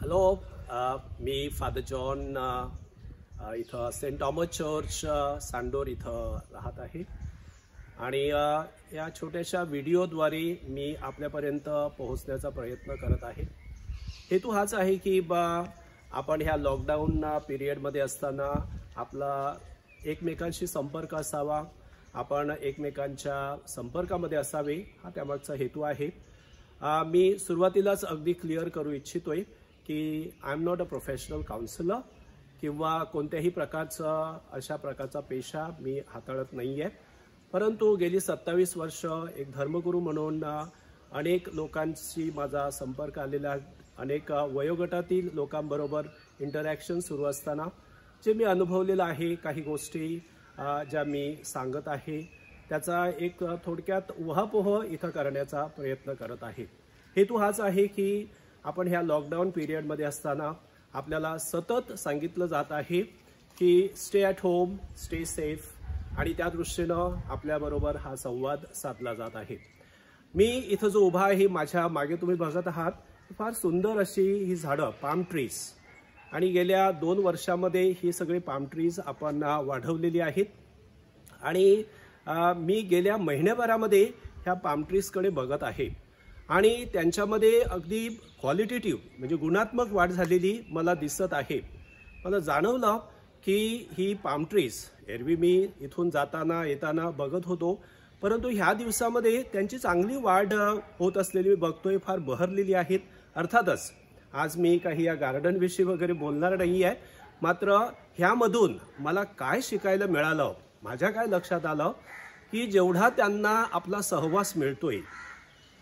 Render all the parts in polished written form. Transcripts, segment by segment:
Hello, मी father John इथं Saint Thomas church सांडोर इथं राहत आहे आणि या छोट्याशा व्हिडिओद्वारे मी आपल्यापर्यंत पोहोचण्याचा प्रयत्न करत आहे। हेतू हाच आहे की आपण ह्या लॉकडाऊन पिरियडमध्ये असताना आपला एकमेकांशी संपर्क असावा, आपण एकमेकांच्या संपर्कामध्ये असावे, हा त्यामागचा हेतू आहे। मी सुरुवातीलाच अगदी क्लिअर करू इच्छितोय की I am not a professional counsellor किंवा कोणत्याही प्रकारचा अशा प्रकारचा पेशा मी हाताळत नाहीये, परंतु गेली 27 वर्ष एक धर्मगुरू म्हणून अनेक लोकांशी माझा संपर्क आलेला, अनेक वयोगटातील लोकांबरोबर इंटरॅक्शन सुरू असताना जे मी अनुभवलेलं आहे, काही गोष्टी ज्या मी सांगत आहे त्याचा एक थोडक्यात उहापोह इथं करण्याचा प्रयत्न करत आहे। हेतू हाच आहे की आपण ह्या लॉकडाऊन पिरियडमध्ये असताना आपल्याला सतत सांगितलं जात आहे की stay at home, stay safe, आणि त्या दृष्टीनं आपल्याबरोबर हा संवाद साधला जात आहे। मी इथं जो उभा आहे, माझ्या मागे तुम्ही बघत आहात, फार सुंदर अशी ही झाडं, पाम ट्रीज, आणि गेल्या 2 वर्षामध्ये ही सगळी पाम ट्रीज आपण वाढवलेली आहेत आणि मी गेल्या महिन्याभरामध्ये ह्या पाम ट्रीजकडे बघत आहे आणि त्यांच्यामध्ये अगदी क्वालिटेटिव्ह म्हणजे गुणात्मक वाढ झालेली मला दिसत आहे। मला जाणवलं की ही पाम ट्रीज एरवी मी इथून जाताना येताना बघत होतो, परंतु ह्या दिवसामध्ये त्यांची चांगली वाढ होत असलेली मी बघतोय, फार बहरलेली आहेत। अर्थातच आज मी काही या गार्डनविषयी वगैरे बोलणार नाही आहे, मात्र ह्यामधून मला काय शिकायला मिळालं, माझ्या काय लक्षात आलं की जेवढा त्यांना आपला सहवास मिळतोय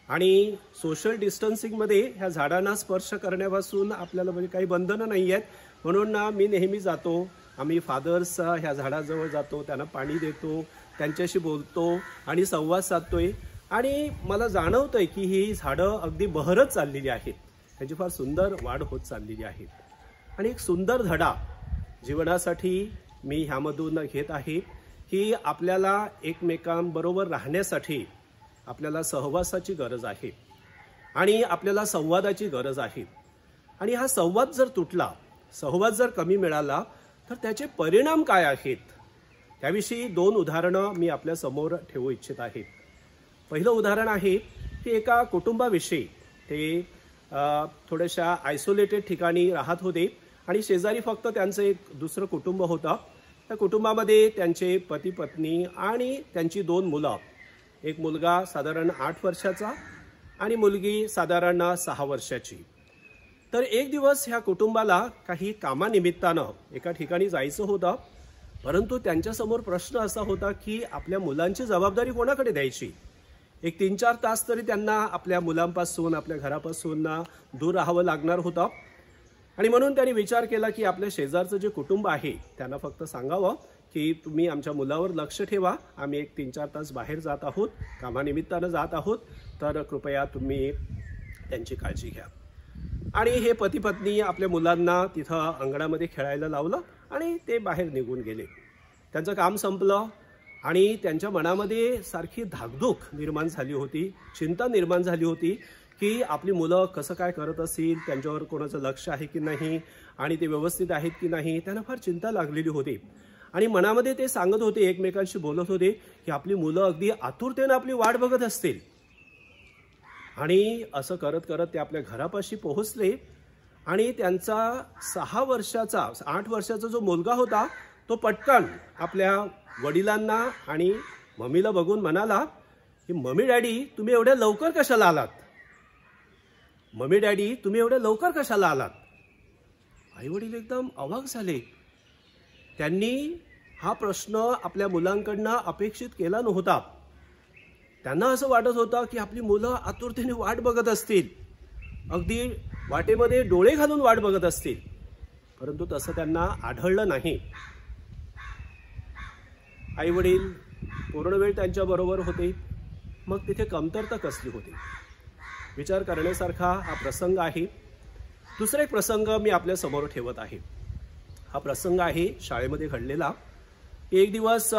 आणि सोशल डिस्टन्सिंगमध्ये ह्या झाडांना स्पर्श करण्यापासून आपल्याला म्हणजे काही बंधनं नाही आहेत, म्हणून मी नेहमी जातो, आम्ही फादर्स ह्या झाडाजवळ जातो, त्यांना पाणी देतो, त्यांच्याशी बोलतो आणि संवाद साधतोय आणि मला जाणवतंय की ही झाडं अगदी बहरत चाललेली आहेत, त्यांची फार सुंदर वाढ होत चाललेली आहे। आणि एक सुंदर धडा जीवनासाठी मी ह्यामधून घेत आहे की आपल्याला एकमेकांबरोबर राहण्यासाठी आपल्याला सहवासाची गरज आहे आणि आपल्याला संवादाची गरज आहे। आणि हा संवाद जर तुटला, सहवास जर कमी मिळाला तर त्याचे परिणाम काय आहेत, त्याविषयी 2 उदाहरणं मी आपल्या समोर ठेवू इच्छित आहे। पहिलं उदाहरण आहे की एका कुटुंबाविषयी, ते थोड्याशा आयसोलेटेड ठिकाणी राहत होते आणि शेजारी फक्त त्यांचं एक दुसरं कुटुंब होतं। त्या कुटुंबामध्ये त्यांचे पती पत्नी आणि त्यांची 2 मुलं, एक मुलगा साधारण 8 वर्षाचा आणि मुलगी साधारण 6 वर्षाची। तर एक दिवस ह्या कुटुंबाला काही कामानिमित्तानं एका ठिकाणी जायचं होतं, परंतु त्यांच्यासमोर प्रश्न असा होता की आपल्या मुलांची जबाबदारी कोणाकडे द्यायची। एक 3-4 तास तरी त्यांना आपल्या मुलांपासून, आपल्या घरापासून दूर राहावं लागणार होतं आणि म्हणून त्यांनी विचार केला की आपल्या शेजारचं जे कुटुंब आहे त्यांना फक्त सांगावं की तुम्ही आमच्या मुलावर लक्ष ठेवा, आम्ही एक 3-4 तास बाहेर जात आहोत, कामानिमित्तानं जात आहोत, तर कृपया तुम्ही त्यांची काळजी घ्या। आणि हे पती पत्नी आपल्या मुलांना तिथं अंगणामध्ये खेळायला लावलं आणि ते बाहेर निघून गेले। त्यांचं काम संपलं आणि त्यांच्या मनामध्ये सारखी धाकधूक निर्माण झाली होती, चिंता निर्माण झाली होती की आपली मुलं कसं काय करत असतील, त्यांच्यावर कोणाचं लक्ष आहे की नाही आणि ते व्यवस्थित आहेत की नाही, त्यांना फार चिंता लागलेली होती। आणि मनामध्ये ते सांगत होते, एकमेकांशी बोलत होते की आपली मुलं अगदी आतुरतेने आपली वाट बघत असतील। आणि असं करत करत ते आपल्या घरापाशी पोहोचले आणि त्यांचा 6 वर्षाचा 8 वर्षाचा जो मुलगा होता तो पटकन आपल्या वडिलांना आणि मम्मीला बघून म्हणाला की मम्मी डॅडी तुम्ही एवढ्या लवकर कशाला आलात, मम्मी डॅडी तुम्ही एवढ्या लवकर कशाला आलात। आई वडील एकदम अवाक झाले, त्यांनी हा प्रश्न आपल्या मुलांकडनं अपेक्षित केला नव्हता। त्यांना असं वाटत होतं की आपली मुलं आतुरतेने वाट बघत असतील, अगदी वाटेमध्ये डोळे घालून वाट बघत असतील, परंतु तसं त्यांना आढळलं नाही। आई वडील पूर्ण वेळ त्यांच्याबरोबर होते, मग तिथे कमतरता कसली होती, विचार करण्यासारखा हा प्रसंग आहे। दुसरा एक प्रसंग मी आपल्या समोर ठेवत आहे, हा प्रसंग आहे शाळेमध्ये घडलेला। एक दिवस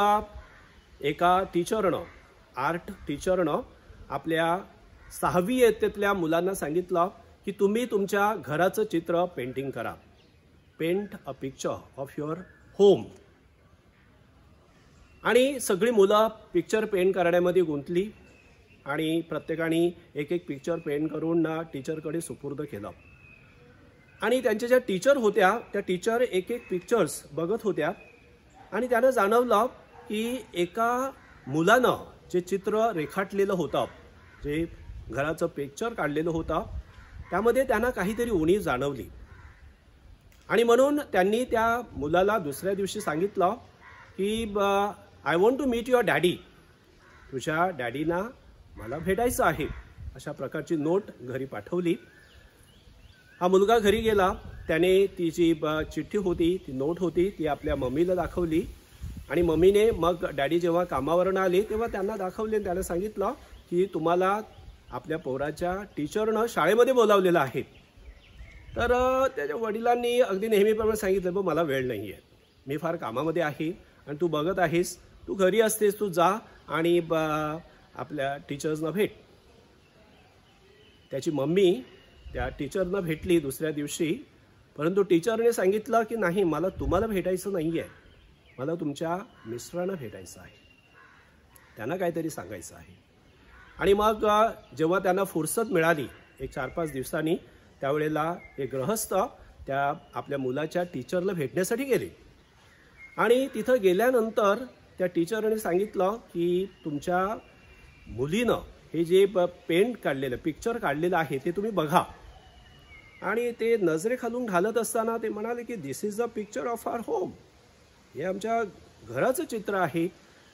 एका टीचरनं, आर्ट टीचरनं आपल्या 6वी इयत्तेतल्या मुलांना सांगितलं की तुम्ही तुमच्या घराचं चित्र पेंटिंग करा. Paint a picture of your home. आणि सगळी मुलं पिक्चर पेंट करण्यामध्ये गुंतली आणि प्रत्येकाने एक एक पिक्चर पेंट करून टीचरकडे सुपूर्द केलं. आणि त्यांच्या ज्या टीचर होत्या त्या टीचर एक एक पिक्चर्स बघत होत्या आणि त्यांना जाणवलं की एका मुलानं जे चित्र रेखाटलेलं होतं, जे घराचं पिक्चर काढलेलं होतं, त्यामध्ये त्यांना काहीतरी उणीव जाणवली. आणि म्हणून त्यांनी त्या मुलाला दुसऱ्या दिवशी सांगितलं की I want to meet your daddy. तुझ्या डॅडीना मला भेटायचं आहे. अशा प्रकारची नोट घरी पाठवली. हा मुलगा घरी गेला. त्याने ती जी चिठ्ठी होती, ती नोट होती, ती आपल्या मम्मीला दाखवली. आणि मम्मीने मग डॅडी जेव्हा कामावरून आले तेव्हा त्यांना दाखवले. त्याला सांगितलं की तुम्हाला आपल्या पोराच्या टीचरनं शाळेमध्ये बोलावलेलं आहे. तर त्याच्या वडिलांनी अगदी नेहमीप्रमाणे सांगितलं, मला वेळ नाही आहे, मी फार कामामध्ये आहे आणि तू बघत आहेस, तू घरी असतेस, तू जा आणि आपल्या टीचर्सना भेट. त्याची मम्मी त्या टीचरना भेटली दुसऱ्या दिवशी. परंतु टीचरने सांगितलं की नाही, मला तुम्हाला भेटायचं नाही आहे, मला तुमच्या मिस्टरांना भेटायचं आहे, त्यांना काहीतरी सांगायचं आहे. आणि मग जेव्हा त्यांना फुरसत मिळाली एक 4-5 दिवसांनी, त्यावेळेला एक गृहस्थ त्या आपल्या मुलाच्या टीचरला भेटण्यासाठी गेले. आणि तिथं गेल्यानंतर त्या टीचरने सांगितलं की तुमच्या मुलीनं हे जे पेंट काढलेलं पिक्चर काढलेलं आहे ते तुम्ही बघा. आणि ते नजरेखालून घालत असताना ते म्हणाले की this is the picture of our home. हे आमच्या घराचं चित्र आहे.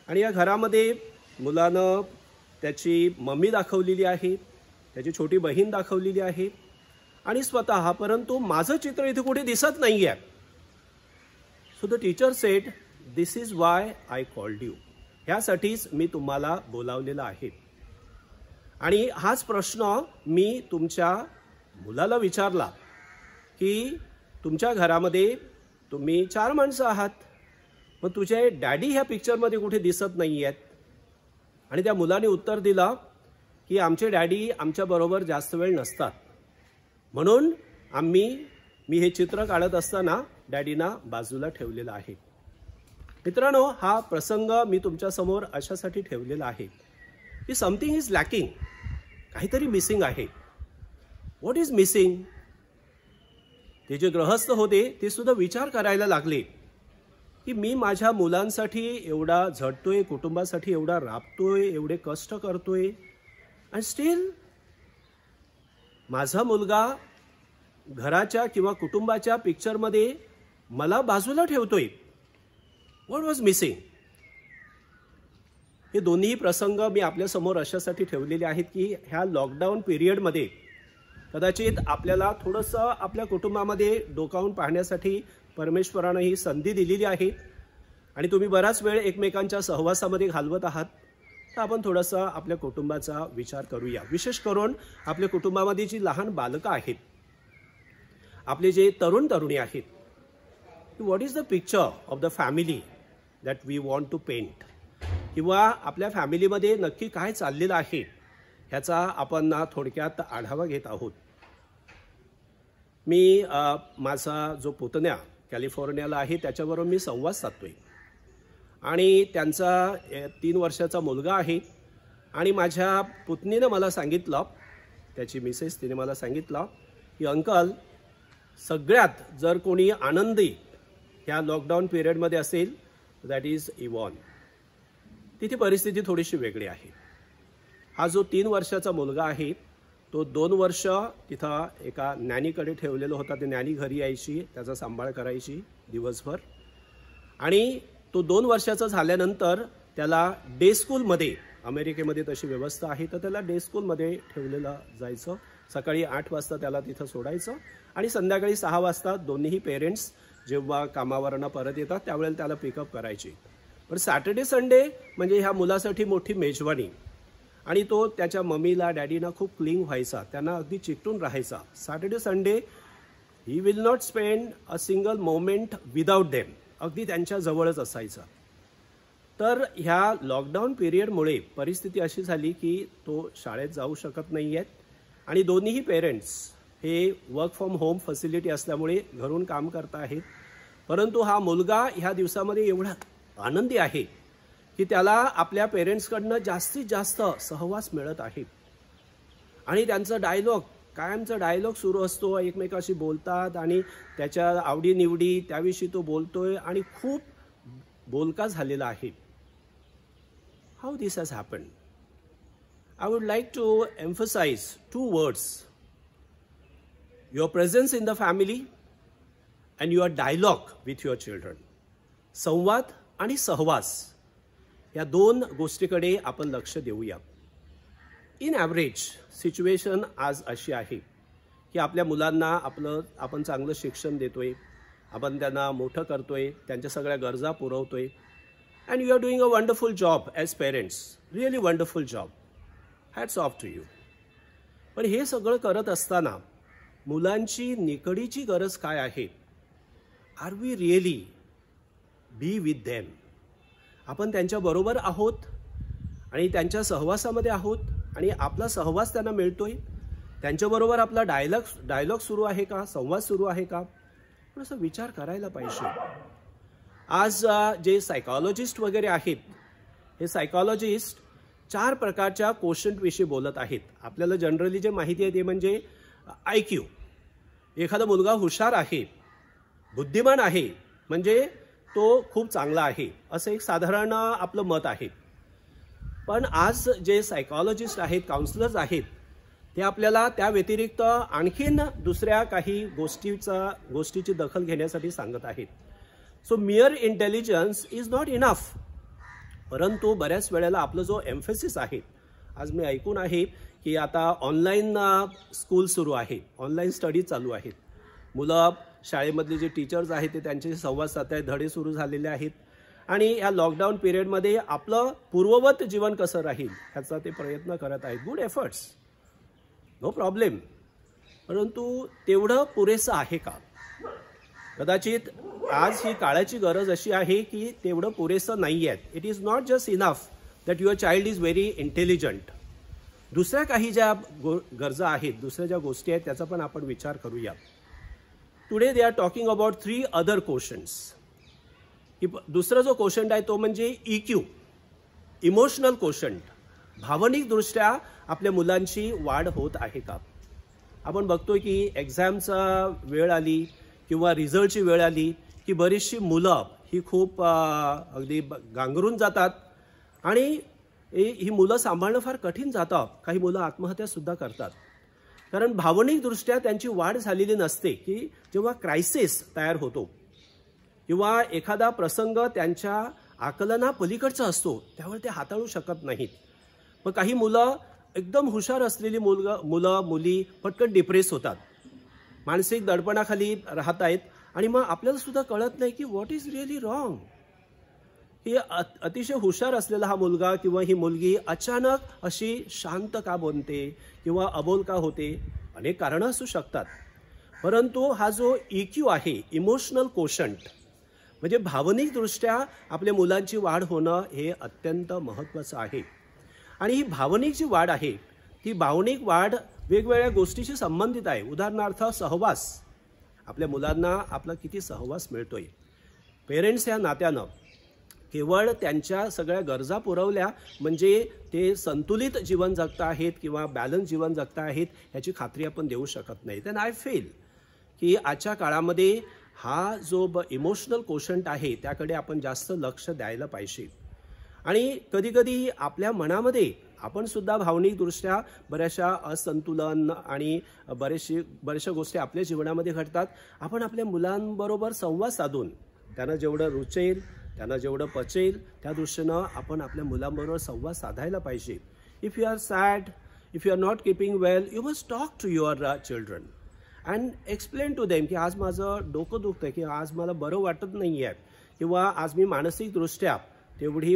आणि या घरामध्ये मुलानं त्याची मम्मी दाखवलेली आहे, त्याची छोटी बहीण दाखवलेली आहे आणि स्वतः, परंतु माझं चित्र इथे कुठे दिसत नाही आहे. So the teacher said, this is why I called you. ह्यासाठीच मी तुम्हाला बोलावलेलं आहे. आणि हाच प्रश्न मी तुमच्या मुलाला विचारला की तुमच्या घरामध्ये तुम्ही 4 माणसं आहात, मग तुझे डॅडी ह्या पिक्चरमध्ये कुठे दिसत नाही आहेत. आणि त्या मुलाने उत्तर दिलं की आमचे डॅडी आमच्याबरोबर जास्त वेळ नसतात, म्हणून मी हे चित्र काढत असताना डॅडीना बाजूला ठेवलेलं आहे. मित्रांनो, हा प्रसंग मी तुमच्यासमोर अशासाठी ठेवलेला आहे की समथिंग इज लॅकिंग, काहीतरी मिसिंग आहे. What is missing? ते जे गृहस्थ होते ते सुद्धा विचार करायला लागले की मी माझ्या मुलांसाठी एवढा झटतोय, कुटुंबासाठी एवढा राबतोय, एवढे कष्ट करतोय, आणि स्टील माझा मुलगा घराच्या किंवा कुटुंबाच्या पिक्चरमध्ये मला बाजूला ठेवतोय. What was missing? हे दोन्ही प्रसंग मी आपल्यासमोर अशासाठी ठेवलेले आहेत की ह्या लॉकडाऊन पिरियडमध्ये कदाचित आपल्याला थोडंसं आपल्या कुटुंबामध्ये डोकावून पाहण्यासाठी परमेश्वरानं ही संधी दिलेली आहे. आणि तुम्ही बराच वेळ एकमेकांच्या सहवासामध्ये घालवत आहात. तर आपण थोडंसं आपल्या कुटुंबाचा विचार करूया. विशेष करून आपल्या कुटुंबामध्ये जी लहान बालकं आहेत, आपले जे तरुण तरुणी आहेत, what is the picture of the family that we want to paint? किंवा आपल्या फॅमिलीमध्ये नक्की काय चाललेलं आहे ह्याचा आपण थोडक्यात आढावा घेत आहोत. मी माझा जो पुतण्या कॅलिफोर्नियाला आहे त्याच्याबरोबर मी संवाद साधतोय. आणि त्यांचा 3 वर्षाचा मुलगा आहे. आणि माझ्या पुतणीनं मला सांगितलं, त्याची मिसेस, तिने मला सांगितलं की अंकल, सगळ्यात जर कोणी आनंदी ह्या लॉकडाऊन पिरियडमध्ये असेल दॅट इज इवॉन. तिथे परिस्थिती थोडीशी वेगळी आहे. हा जो 3 वर्षाचा मुलगा आहे तो 2 वर्ष तिथं एका नॅनीकडे ठेवलेला होता. ते नॅनी घरी यायची, त्याचा सांभाळ करायची दिवसभर. आणि तो 2 वर्षाचा झाल्यानंतर त्याला डे स्कूलमध्ये, अमेरिकेमध्ये तशी व्यवस्था आहे, तर त्याला डे स्कूलमध्ये ठेवलेलं जायचं. सकाळी 8 वाजता त्याला तिथं सोडायचं आणि संध्याकाळी 6 वाजता दोन्हीही पेरेंट्स जेव्हा कामावरनं परत येतात त्यावेळेला त्याला पिकअप करायची. पण सॅटर्डे संडे म्हणजे ह्या मुलासाठी मोठी मेजवानी. आणि तो त्याच्या मम्मीला, डॅडीना खूप क्लिंग व्हायचा, त्यांना अगदी चिकटून राहायचा. Saturday Sunday he will not spend a single moment without them, अगदी त्यांच्या जवळच असायचा. तर ह्या लॉकडाऊन पिरियडमुळे परिस्थिती अशी झाली की तो शाळेत जाऊ शकत नाही आहेत. आणि दोन्हीही पेरेंट्स हे वर्क फ्रॉम होम फॅसिलिटी असल्यामुळे घरून काम करता आहेत. परंतु हा मुलगा ह्या दिवसामध्ये एवढा आनंदी आहे की त्याला आपल्या पेरेंट्सकडनं जास्तीत जास्त सहवास मिळत आहे. आणि त्यांचा डायलॉग, कायमचा डायलॉग सुरू असतो, एकमेकाशी बोलतात आणि त्याच्या आवडीनिवडी त्याविषयी तो बोलतोय आणि खूप बोलका झालेला आहे. How this has happened? I would like to emphasise 2 words. Your presence in the family and your dialogue with your children. संवाद आणि सहवास या 2 गोष्टीकडे आपण लक्ष देऊया. इन ॲव्हरेज सिच्युएशन आज अशी आहे की आपल्या मुलांना आपण चांगलं शिक्षण देतोय, आपण त्यांना मोठं करतोय, त्यांच्या सगळ्या गरजा पुरवतोय. And you are doing a wonderful job as parents, really wonderful job, hats off to you. पण हे सगळं करत असताना मुलांची निकडीची गरज काय आहे? Are we really be with them? आपण त्यांच्याबरोबर आहोत आणि त्यांच्या सहवासामध्ये आहोत आणि आपला सहवास त्यांना मिळतोय, त्यांच्याबरोबर आपला डायलॉग सुरू आहे का, संवाद सुरू आहे का? थोडासा विचार करायला पाहिजे. आज जे सायकॉलॉजिस्ट वगैरे आहेत, हे सायकॉलॉजिस्ट 4 प्रकारच्या क्वोशंटविषयी बोलत आहेत. आपल्याला जनरली जे माहिती आहे ते म्हणजे IQ. एखादा मुलगा हुशार आहे, बुद्धिमान आहे म्हणजे तो खूप चांगला आहे, असं एक साधारण आपलं मत आहे. पण आज जे सायकॉलॉजिस्ट आहेत, काउन्सिलर्स आहेत, ते आपल्याला त्या व्यतिरिक्त आणखीन दुसऱ्या काही गोष्टीची दखल घेण्यासाठी सांगत आहेत. So मिअर intelligence is not enough. परंतु बऱ्याच वेळेला आपलं जो एम्फेसिस आहे, आज मी ऐकून आहे की आता ऑनलाईन स्कूल सुरू आहे, ऑनलाईन स्टडी चालू आहेत. मुलं शाळेमधले जे टीचर्स आहेत ते त्यांच्याशी संवाद साधतायत, धडे सुरू झालेले आहेत आणि या लॉकडाऊन पिरियडमध्ये आपलं पूर्ववत जीवन कसं राहील ह्याचा ते प्रयत्न करत आहेत. Good efforts, no problem. परंतु तेवढं पुरेसं आहे का? कदाचित आज ही काळाची गरज अशी आहे की तेवढं पुरेसं नाही आहे. It is not just enough that your child is very intelligent. दुसऱ्या काही ज्या गरजा आहेत, दुसऱ्या ज्या गोष्टी आहेत त्याचा पण आपण विचार करूया. Today they are talking about 3 other questions. दुसरा जो क्वेश्चन आहे तो म्हणजे EQ, इमोशनल क्वेश्चन. भावनिकदृष्ट्या आपल्या मुलांची वाढ होत आहे का? आपण बघतोय की एक्झामचा वेळ आली किंवा रिझल्टची वेळ आली की बरीचशी मुलं ही खूप अगदी गांगरून जातात आणि ही मुलं सांभाळणं फार कठीण जातं. काही मुलं आत्महत्या सुद्धा करतात कारण भावनिकदृष्ट्या त्यांची वाढ झालेली नसते. की जेव्हा क्रायसिस तयार होतो किंवा एखादा प्रसंग त्यांच्या आकलना पलीकडचा असतो त्यावेळी ते हाताळू शकत नाहीत. मग काही मुलं एकदम हुशार असलेली मुलं मुली पटकन डिप्रेस होतात, मानसिक दडपणाखाली राहत आहेत आणि मग आपल्याला सुद्धा कळत नाही की व्हॉट इज रिअली रॉंग. ही अतिशय हुशार असलेला हा मुलगा किंवा ही मुलगी अचानक अशी शांत का बनते किंवा अबोल का होते? अनेक कारणं असू शकतात. परंतु हा जो EQ आहे, इमोशनल क्वोशंट, म्हणजे भावनिकदृष्ट्या आपल्या मुलांची वाढ होणं हे अत्यंत महत्त्वाचं आहे. आणि ही भावनिक जी वाढ आहे ती भावनिक वाढ वेगवेगळ्या गोष्टीशी संबंधित आहे. उदाहरणार्थ सहवास, आपल्या मुलांना आपला किती सहवास मिळतोय. पेरेंट्स या नात्यानं केवळ त्यांच्या सगळ्या गरजा पुरवल्या म्हणजे ते संतुलित जीवन जगता आहेत किंवा बॅलन्स जीवन जगता आहेत याची खात्री आपण देऊ शकत नाही. तर आय फील की आजच्या काळामध्ये हा जो इमोशनल क्वोशंट आहे त्याकडे आपण जास्त लक्ष द्यायला पाहिजे. आणि कधीकधी आपल्या मनामध्ये आपण सुद्धा भावनिकदृष्ट्या बऱ्याचशा असंतुलन आणि बऱ्याचशा गोष्टी आपल्या जीवनामध्ये घडतात. आपण आपल्या मुलांबरोबर संवाद साधून त्यांना जेवढं रुचेल, त्यांना जेवढं पचेल त्या दृष्टीनं आपण आपल्या मुलांबरोबर संवाद साधायला पाहिजे. If you are sad, if you are not keeping well, you must talk to your children and explain to them की आज माझं डोकं दुखतं आहे, की आज मला बरं वाटत नाही आहे, किंवा आज मी मानसिकदृष्ट्या तेवढी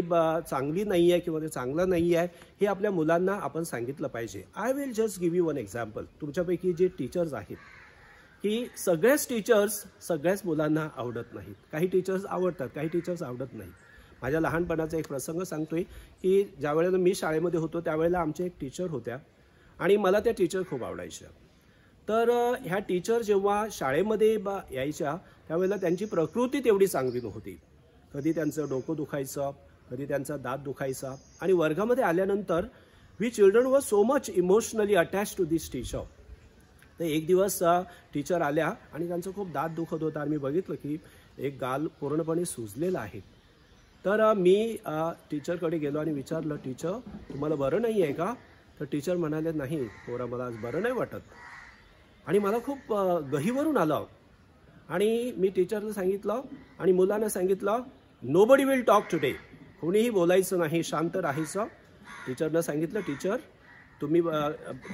चांगली नाही आहे किंवा ते चांगलं नाही आहे, हे आपल्या मुलांना आपण सांगितलं पाहिजे. I will just give you one example. तुमच्यापैकी जे टीचर्स आहेत की सगळ्याच टीचर्स सगळ्याच मुलांना आवडत नाहीत. काही टीचर्स आवडतात, काही टीचर्स आवडत नाहीत. माझ्या लहानपणाचा एक प्रसंग सांगतोय की ज्यावेळेला मी शाळेमध्ये होतो त्यावेळेला आमच्या एक टीचर होत्या आणि मला त्या टीचर खूप आवडायच्या. तर ह्या टीचर जेव्हा शाळेमध्ये यायच्या त्यावेळेला त्यांची प्रकृती तेवढी चांगली नव्हती. कधी त्यांचं डोकं दुखायचं, कधी त्यांचा दात दुखायचा. आणि वर्गामध्ये आल्यानंतर we children were so much emotionally attach to this teacher. तर एक दिवस टीचर आल्या आणि त्यांचं खूप दात दुखत होता आणि मी बघितलं की एक गाल पूर्णपणे सुजलेला आहे. तर मी टीचरकडे गेलो आणि विचारलं, टीचर तुम्हाला बरं नाही आहे का? तर टीचर म्हणाले, नाही पोरा मला आज बरं नाही वाटत. आणि मला खूप गहिवरून आलं आणि मी टीचरला सांगितलं आणि मुलांना सांगितलं, नोबडी विल टॉक टुडे. कोणीही बोलायचं नाही, शांत राहायचं. टीचरनं सांगितलं, टीचर तुम्ही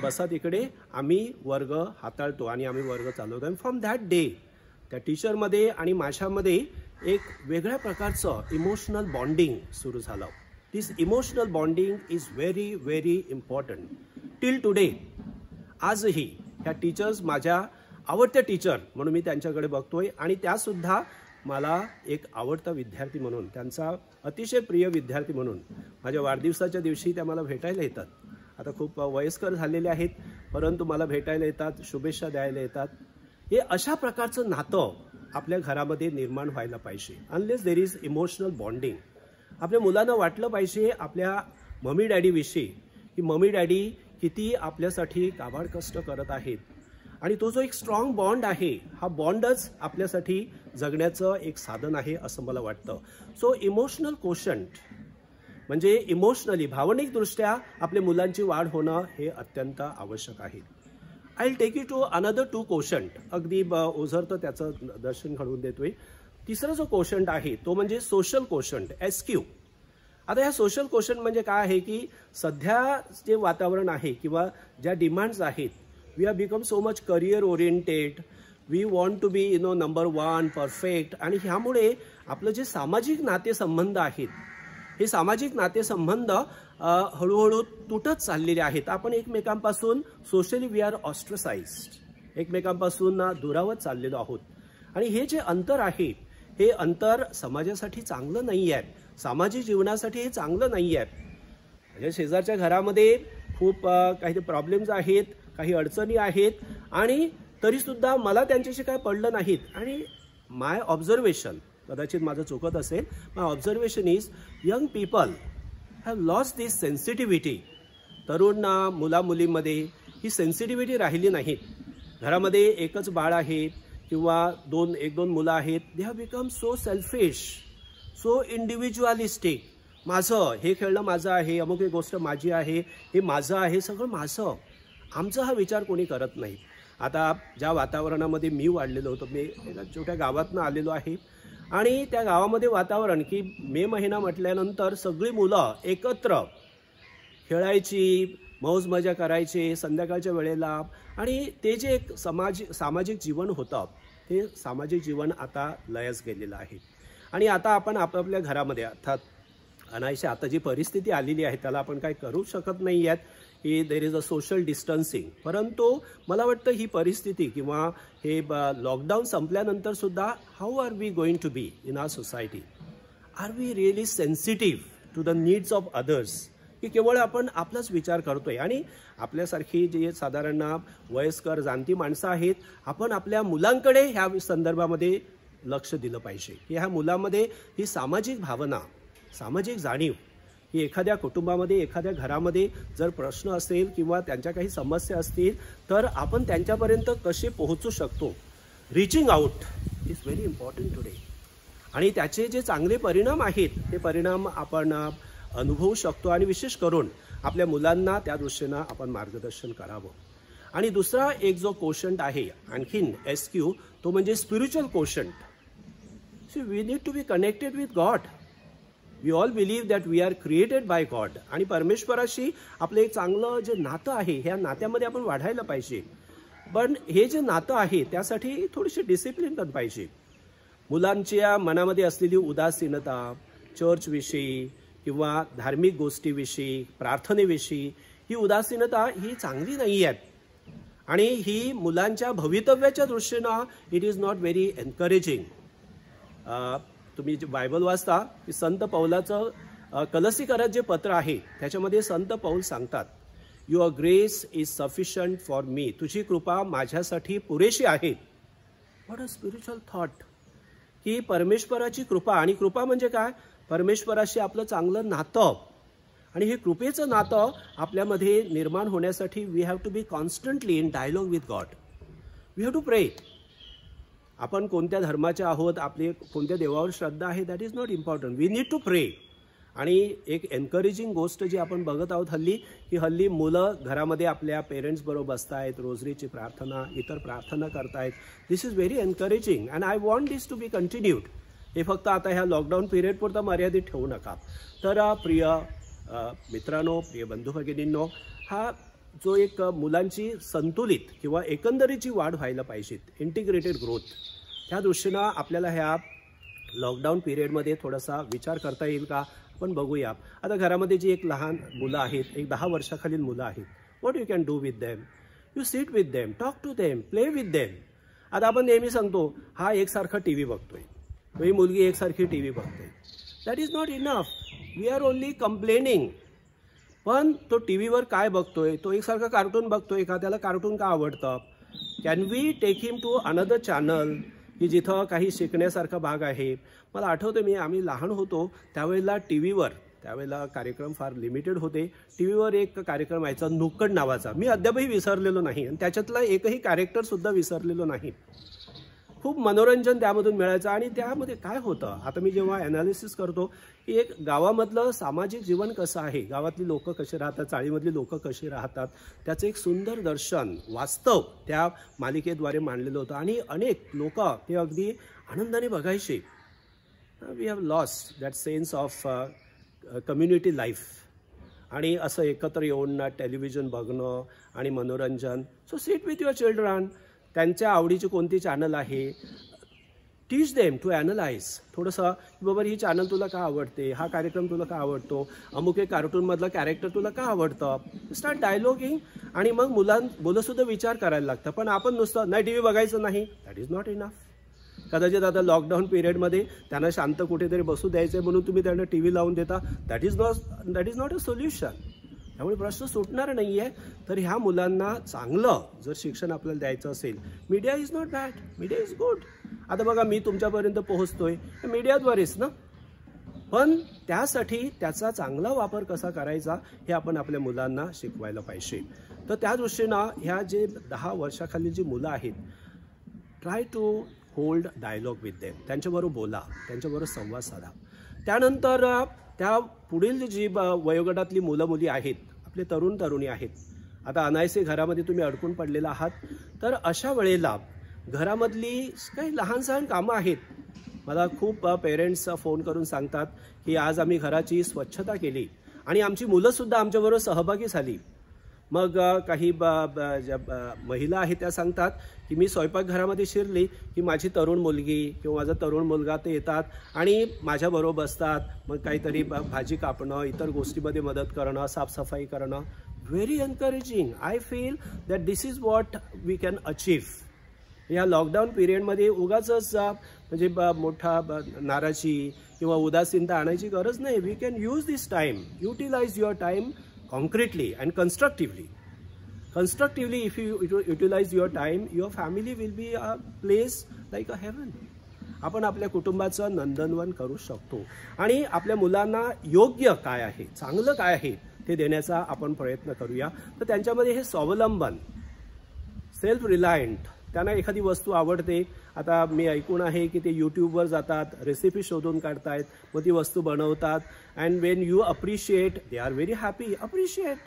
बसा तिकडे, आम्ही वर्ग हाताळतो. आणि आम्ही वर्ग चालवतो. आणि फ्रॉम दॅट डे त्या टीचरमध्ये आणि माझ्यामध्ये एक वेगळ्या प्रकारचं इमोशनल बॉन्डिंग सुरू झालं. This emotional bonding is very very important till today. आजही ह्या टीचर्स माझ्या आवडत्या टीचर म्हणून मी त्यांच्याकडे बघतोय. आणि त्यासुद्धा मला एक आवडता विद्यार्थी म्हणून, त्यांचा अतिशय प्रिय विद्यार्थी म्हणून. माझ्या वाढदिवसाच्या दिवशी त्या मला भेटायला येतात. आता खूप वयस्कर झालेले आहेत, परंतु मला भेटायला येतात, शुभेच्छा द्यायला येतात. हे अशा प्रकारचं नातं आपल्या घरामध्ये निर्माण व्हायला पाहिजे. Unless there is emotional bonding. आपल्या मुलांना वाटलं पाहिजे आपल्या मम्मी डॅडीविषयी की मम्मी डॅडी किती आपल्यासाठी काबाड कष्ट करत आहेत. आणि तो जो एक स्ट्रॉंग बॉन्ड आहे, हा बॉन्डच आपल्यासाठी जगण्याचं एक साधन आहे असं मला वाटतं. सो इमोशनल कोशंट म्हणजे इमोशनली, भावनिकदृष्ट्या आपल्या मुलांची वाढ होणं हे अत्यंत आवश्यक आहे. I will take you to another 2 quotient. अगदी ओझरतं त्याचं दर्शन घडवून देतोय. तिसरा जो कोशंट आहे तो म्हणजे सोशल कोशंट, SQ. आता ह्या सोशल कोशंट म्हणजे काय आहे की सध्या जे वातावरण आहे किंवा ज्या डिमांड्स आहेत, we are become so much career oriented, we want to be number 1 perfect. आणि ह्यामुळे आपलं जे सामाजिक नातेसंबंध आहेत, हे सामाजिक नातेसंबंध हळूहळू तुटत चाललेले आहेत. आपण एकमेकांपासून सोशली वी आर ऑस्ट्रसाइज्ड, एकमेकांपासून दुरावत चाललेलो आहोत. आणि हे जे अंतर आहे, हे अंतर समाजासाठी चांगलं नाही आहे, सामाजिक जीवनासाठी हे चांगलं नाही आहे. म्हणजे शेजारच्या घरामध्ये खूप काही प्रॉब्लेम्स आहेत, काही अडचणी आहेत, आणि तरीसुद्धा मला त्यांच्याशी काय पडलं नाहीत. आणि माय ऑब्झर्वेशन, कदाचित माझं चुकत असेल, my observation is young people have lost this sensitivity. तरुण मुलामुलींमध्ये ही सेन्सिटिव्हिटी राहिली नाहीत. घरामध्ये एकच बाळ आहे किंवा 1-2 मुलं आहेत, they have become so selfish, so individualistic. माझं हे खेळणं माझं आहे, अमुक एक गोष्ट माझी आहे, हे माझं आहे, सगळं माझं. आमचा हा विचार कोणी करत नाही. आता ज्या वातावरणामध्ये मी वाढलेलो होतो, मी एका छोट्या गावातनं आलेलो आहे. आणि त्या गावामध्ये वातावरण की मे महिना म्हटल्यानंतर सगळी मुलं एकत्र खेळायची, मौज मजा करायचे संध्याकाळच्या वेळेला. आणि ते जे एक सामाजिक जीवन होतं, ते सामाजिक जीवन आता लयास गेलेलं आहे. आणि आता आपण आपापल्या घरामध्ये, अर्थात अनायसे आता जी परिस्थिती आलेली आहे त्याला आपण काय करू शकत नाही आहेत की there is a social distancing. परंतु मला वाटतं ही परिस्थिती किंवा हे लॉकडाऊन संपल्यानंतर सुद्धा how are we going to be in our society? Are we really sensitive to the needs of others, की केवळ आपण आपलाच विचार करतोय? आणि आपल्यासारखी जे साधारण वयस्कर जाणती माणसं आहेत, आपण आपल्या मुलांकडे ह्या संदर्भामध्ये लक्ष दिलं पाहिजे की ह्या मुलांमध्ये ही सामाजिक भावना, सामाजिक जाणीव ही एखाद्या कुटुंबामध्ये, एखाद्या घरामध्ये जर प्रश्न असेल किंवा त्यांच्या काही समस्या असतील तर आपण त्यांच्यापर्यंत कसे पोहोचू शकतो, reaching out is very important today. आणि त्याचे जे चांगले परिणाम आहेत ते परिणाम आपण अनुभवू शकतो. आणि विशेष करून आपल्या मुलांना त्या दृष्टीनं आपण मार्गदर्शन करावं. आणि दुसरा एक जो कोशंट आहे आणखीन SQ, तो म्हणजे spiritual quotient. See we need to be connected with God. We all believe that we are created by God. आणि परमेश्वराशी आपलं एक चांगलं जे नातं आहे, ह्या नात्यामध्ये आपण वाढायला पाहिजे. पण हे जे नातं आहे त्यासाठी थोडीशी डिसिप्लिन पण पाहिजे. मुलांच्या मनामध्ये असलेली उदासीनता चर्चविषयी किंवा धार्मिक गोष्टीविषयी, प्रार्थनेविषयी, ही उदासीनता ही चांगली नाही आहे. आणि ही मुलांच्या भवितव्याच्या दृष्टीनं it is not very encouraging. तुम्ही जे बायबल वाचता की संत पौलाचं कलसीकरात जे पत्र आहे त्याच्यामध्ये संत पौल सांगतात your grace is sufficient for me. तुझी कृपा माझ्यासाठी पुरेशी आहे. व्हॉट अ स्पिरिच्युअल थॉट, की परमेश्वराची कृपा. आणि कृपा म्हणजे काय? परमेश्वराशी आपलं चांगलं नातं. आणि हे कृपेचं नातं आपल्यामध्ये निर्माण होण्यासाठी we have to be constantly in dialogue with God. We have to pray. आपण कोणत्या धर्माचे आहोत, आपली कोणत्या देवावर श्रद्धा आहे, that is not important. We need to pray. आणि एक एनकरेजिंग गोष्ट जी आपण बघत आहोत हल्ली, की हल्ली मुलं घरामध्ये आपल्या पेरेंट्सबरोबर बसतायत, रोजरीची प्रार्थना, इतर प्रार्थना करतायत. This is very encouraging and I want this to be continued. हे फक्त आता ह्या लॉकडाऊन पिरियडपुरतं मर्यादित ठेवू नका. तर प्रिय मित्रांनो, प्रिय बंधू भगिनींनो, हा जो एक मुलांची संतुलित किंवा एकंदरीची वाढ व्हायला पाहिजे, इंटिग्रेटेड ग्रोथ, त्या दृष्टीनं आपल्याला ह्या लॉकडाऊन पिरियडमध्ये थोडासा विचार करता येईल का, आपण बघूया. आता घरामध्ये जी एक लहान मुलं आहेत, एक 10 वर्षाखालील मुलं आहेत, what you can do with them? You sit with them, talk to them, play with them. आता आपण नेहमी सांगतो हा एकसारखा टी व्ही बघतोय, ही मुलगी एकसारखी टी व्ही बघते. That is not enough. We are only complaining. पण तो टी व्हीवर काय बघतोय, तो एकसारखा कार्टून बघतोय का, त्याला कार्टून का आवडतं? Can we take him to another channel की जिथं काही शिकण्यासारखा भाग आहे? मला आठवतं आम्ही लहान होतो त्यावेळेला टी व्हीवर, त्यावेळेला कार्यक्रम फार लिमिटेड होते. टी व्हीवर एक कार्यक्रम व्हायचा नुक्कड नावाचा, मी अद्यापही विसरलेलो नाही आणि त्याच्यातला एकही कॅरेक्टरसुद्धा विसरलेलो नाही. खूप मनोरंजन त्यामधून मिळायचं. आणि त्यामध्ये काय होतं, आता मी जेव्हा ॲनालिसिस करतो की एक गावामधलं सामाजिक जीवन कसं आहे, गावातली लोकं कशी राहतात, चाळीमधली लोकं कशी राहतात, त्याचं एक सुंदर दर्शन वास्तव त्या मालिकेद्वारे मांडलेलं होतं. आणि अनेक लोक ते अगदी आनंदाने बघायचे. We have lost that sense of community life. आणि असं एकत्र येऊन टेलिव्हिजन बघणं आणि मनोरंजन. So sit with your children. त्यांच्या आवडीची कोणती चॅनल आहे, टीच देम टू ॲनलाइज थोडंसं, की बाबा ही चॅनल तुला का आवडते, हा कार्यक्रम तुला का आवडतो, अमुक एक कार्टूनमधलं कॅरेक्टर तुला का आवडतं. Start dialoguing. आणि मग मुलंसुद्धा विचार करायला लागतं. पण आपण नुसतं नाही टी व्ही बघायचं नाही, दॅट इज नॉट इनफ. कदाचित आता लॉकडाऊन पिरियडमध्ये त्यांना शांत कुठेतरी बसू द्यायचं म्हणून तुम्ही त्यांना टी व्ही लावून देता, that is not a solution. त्यामुळे प्रश्न सुटणार नाही आहे. तर ह्या मुलांना चांगलं जर शिक्षण आपल्याला द्यायचं असेल, media is not bad, media is good. आता बघा मी तुमच्यापर्यंत पोहोचतोय मीडियाद्वारेच ना, पण त्यासाठी त्याचा चांगला वापर कसा करायचा हे आपण आपल्या मुलांना शिकवायला पाहिजे. तर त्या दृष्टीनं ह्या जे 10 वर्षाखाली जी मुलं आहेत, try to hold dialogue with them. त्यांच्याबरोबर बोला, त्यांच्याबरोबर संवाद साधा. त्यानंतर त्या पुढील जी वयोगटातली मुलं मुली आहेत, आपले तरुण तरुणी आहेत, आता अनायसे घरामध्ये तुम्ही अडकून पडलेला आहात, तर अशा वेळेला घरामधली काही लहान सहान कामं आहेत. मला खूप पेरेंट्स फोन करून सांगतात की आज आम्ही घराची स्वच्छता केली आणि आमची मुलंसुद्धा आमच्याबरोबर सहभागी झाली. मग काही महिला आहेत त्या सांगतात की मी स्वयंपाकघरामध्ये शिरली की माझी तरुण मुलगी किंवा माझा तरुण मुलगा ते येतात आणि माझ्याबरोबर बसतात. मग काहीतरी भाजी कापणं, इतर गोष्टीमध्ये मदत करणं, साफसफाई करणं. Very encouraging. I feel that this is what we can achieve. या लॉकडाऊन पिरियडमध्ये उगाचच म्हणजे मोठा नाराजी किंवा उदासीनता आणायची गरज नाही. We can use this time, utilise your time concretely and constructively. If you utilize your time, your family will be a place like a heaven. आपण आपल्या कुटुंबाचं नंदनवन करू शकतो आणि आपल्या मुलांना योग्य काय आहे, चांगलं काय आहे ते देण्याचा आपण प्रयत्न करूया. तर त्यांच्यामध्ये हे स्वावलंबन, सेल्फ रिलायंट, त्यांना एखादी वस्तू आवडते, आता मी ऐकून आहे की ते यूट्यूबवर जातात, रेसिपी शोधून काढतायत, मग ती वस्तू बनवतात. And Wien you appreciate, they are very happy. Appreciate.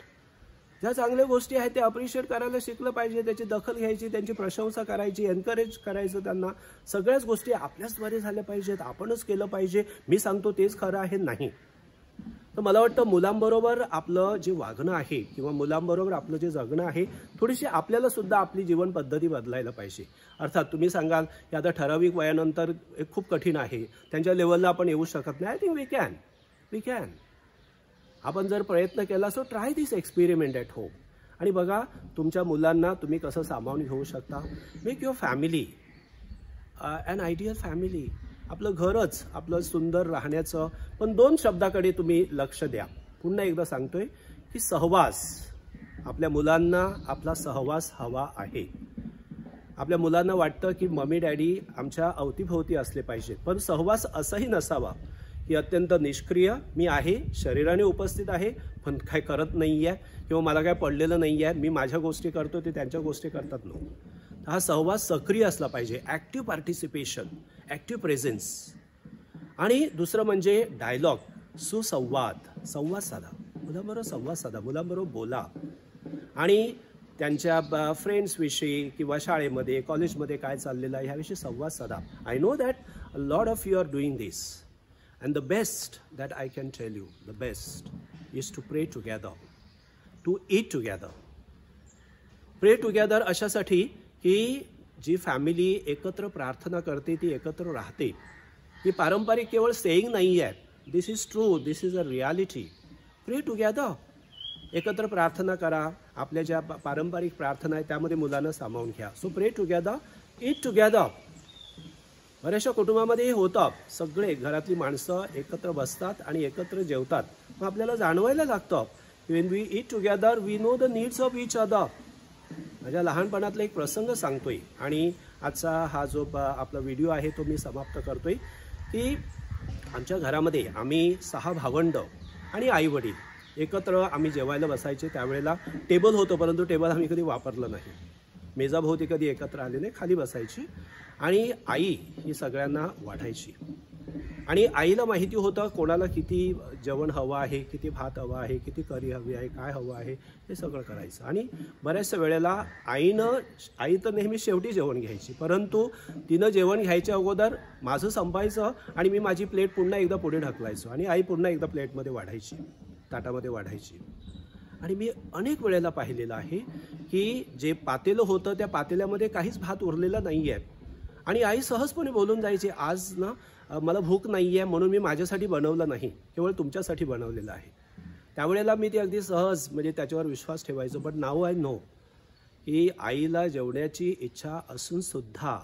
ज्या चांगल्या गोष्टी आहेत त्या अप्रिशिएट करायला शिकलं पाहिजे, त्याची दखल घ्यायची, त्यांची प्रशंसा करायची, एनकरेज करायचं त्यांना. सगळ्याच गोष्टी आपल्याचद्वारे झाल्या पाहिजेत, आपणच केलं पाहिजे, मी सांगतो तेच खरं आहे नाही. तर मला वाटतं मुलांबरोबर आपलं जे वागणं आहे किंवा मुलांबरोबर आपलं जे जगणं आहे, थोडीशी आपल्याला सुद्धा आपली जीवन पद्धती बदलायला पाहिजे. अर्थात तुम्ही सांगाल की आता ठराविक वयानंतर खूप कठीण आहे, त्यांच्या लेवलला आपण येऊ शकत नाही. I think we can. आपण जर प्रयत्न केला so try this experiment at home आणि बघा तुमच्या मुलांना तुम्ही कसं सामावून घेऊ शकता. Make your family an ideal family. आपलं घरच आपलं सुंदर राहण्याचं. पण 2 शब्दाकडे तुम्ही लक्ष द्या. पुन्हा एकदा सांगतोय की सहवास. आपल्या मुलांना आपला सहवास हवा आहे. आपल्या मुलांना वाटतं की मम्मी डॅडी आमच्या अवतीभोवती असले पाहिजेत, पण सहवास असाही नसावा की अत्यंत निष्क्रिय, मी आहे, शरीराने उपस्थित आहे पण काय करत नाही आहे किंवा मला काय पडलेलं नाही आहे, मी माझ्या गोष्टी करतो ते त्यांच्या गोष्टी करतात. नो, हा सहवास सक्रिय असला पाहिजे, ॲक्टिव्ह पार्टिसिपेशन, ॲक्टिव्ह प्रेझेन्स. आणि दुसरं म्हणजे डायलॉग, सुसंवाद, संवाद साधा, मुलांबरोबर संवाद साधा, मुलांबरोबर बोला आणि त्यांच्या फ्रेंड्सविषयी किंवा शाळेमध्ये कॉलेजमध्ये काय चाललेलं आहे ह्याविषयी संवाद साधा. I know that a lot of you are doing this and the best that I can tell you, the best is to pray together, to eat together. Pray together अशासाठी की जी फॅमिली एकत्र प्रार्थना करते ती एकत्र राहते. ही पारंपरिक केवळ सेईंग नाही आहे, this is true, this is a reality. Pray together, एकत्र प्रार्थना करा. आपल्या ज्या पारंपरिक प्रार्थना आहे त्यामध्ये मुलांना सामावून घ्या. सो प्रे टुगेदर, ईट टुगेदर. बऱ्याचशा कुटुंबामध्ये हे होतं, सगळे घरातली माणसं एकत्र बसतात आणि एकत्र जेवतात. मग आपल्याला जाणवायला लागतं when we eat together we know the needs of each other. माझ्या लहानपणातला एक प्रसंग सांगतोय आणि आजचा हा जो आपला व्हिडिओ आहे तो मी समाप्त करतोय की आमच्या घरामध्ये आम्ही 6 भावंड आणि आई वडील एकत्र आम्ही जेवायला बसायचे. त्यावेळेला टेबल होतं, परंतु टेबल आम्ही कधी वापरलं नाही. मेजाभोवती कधी एकत्र आले नाही, खाली बसायची आणि आई ही सगळ्यांना वाढायची. आणि आईला माहिती होतं कोणाला किती जेवण हवं आहे, किती भात हवा आहे, किती करी हवी आहे, काय हवं आहे, हे सगळं करायचं. आणि बऱ्याचशा वेळेला आई तर नेहमी शेवटी जेवण घ्यायची, परंतु तिनं जेवण घ्यायच्या अगोदर माझं संपायचं आणि मी माझी प्लेट पुन्हा एकदा पुढे ढकलायचो आणि आई पुन्हा एकदा प्लेटमध्ये वाढायची, ताटामध्ये वाढायची. आणि मी अनेक वेळेला पाहिलेलं आहे की जे पातेलं होतं त्या पातेल्यामध्ये काहीच भात उरलेला नाही आहे आणि आई सहजपणे बोलून जायची, आज ना मला भूक नाही आहे म्हणून मी माझ्यासाठी बनवलं नाही, केवळ तुमच्यासाठी बनवलेलं आहे. त्यावेळेला मी ते अगदी सहज म्हणजे त्याच्यावर विश्वास ठेवायचो. बट नाऊ आय नो की आईला जेवण्याची इच्छा असूनसुद्धा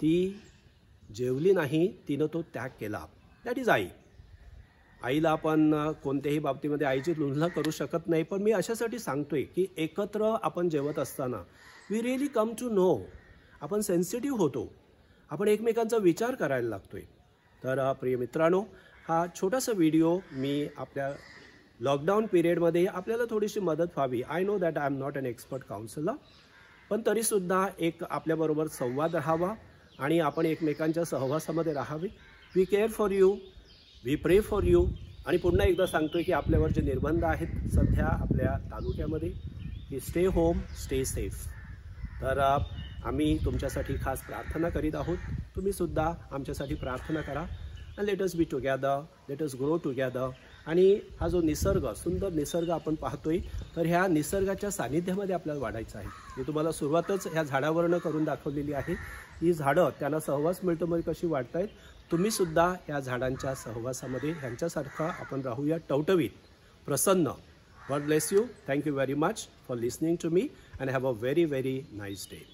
ती जेवली नाही, तिनं तो त्याग केला. That is I. आईला आपण कोणत्याही बाबतीमध्ये आईची तुलना करू शकत नाही, पण मी अशासाठी सांगतोय की एकत्र आपण जेवत असताना we really come to know, आपण सेन्सिटिव्ह होतो, आपण एकमेकांचा विचार करायला लागतोय. तर प्रिय मित्रांनो, हा छोटासा व्हिडिओ मी आपल्या लॉकडाऊन पिरियडमध्ये आपल्याला थोडीशी मदत व्हावी. I know that I am not an expert counsellor, पण तरीसुद्धा एक आपल्याबरोबर संवाद राहावा आणि आपण एकमेकांच्या सहवासामध्ये राहावे. We care for you, we pray for you. आणि पुन्हा एकदा सांगतोय की आपल्यावर जे निर्बंध आहेत सध्या आपल्या तालुक्यामध्ये की स्टे होम, स्टे सेफ. तर आम्ही तुमच्यासाठी खास प्रार्थना करीत आहोत. तुम्हीसुद्धा आमच्यासाठी प्रार्थना करा. And let us be together, let us grow together. आणि हा जो निसर्ग, सुंदर निसर्ग आपण पाहतोय, तर ह्या निसर्गाच्या सानिध्यामध्ये आपल्याला वाढायचं आहे. मी तुम्हाला सुरुवातच ह्या झाडावरनं करून दाखवलेली आहे. ही झाडं त्यांना सहवास मिळतो म्हणजे कशी वाढत आहेत. तुम्हीसुद्धा या झाडांच्या सहवासामध्ये ह्यांच्यासारखा आपण राहूया, टवटवीत, प्रसन्न. God bless you. Thank you very much for listening to me and have a very, very nice day.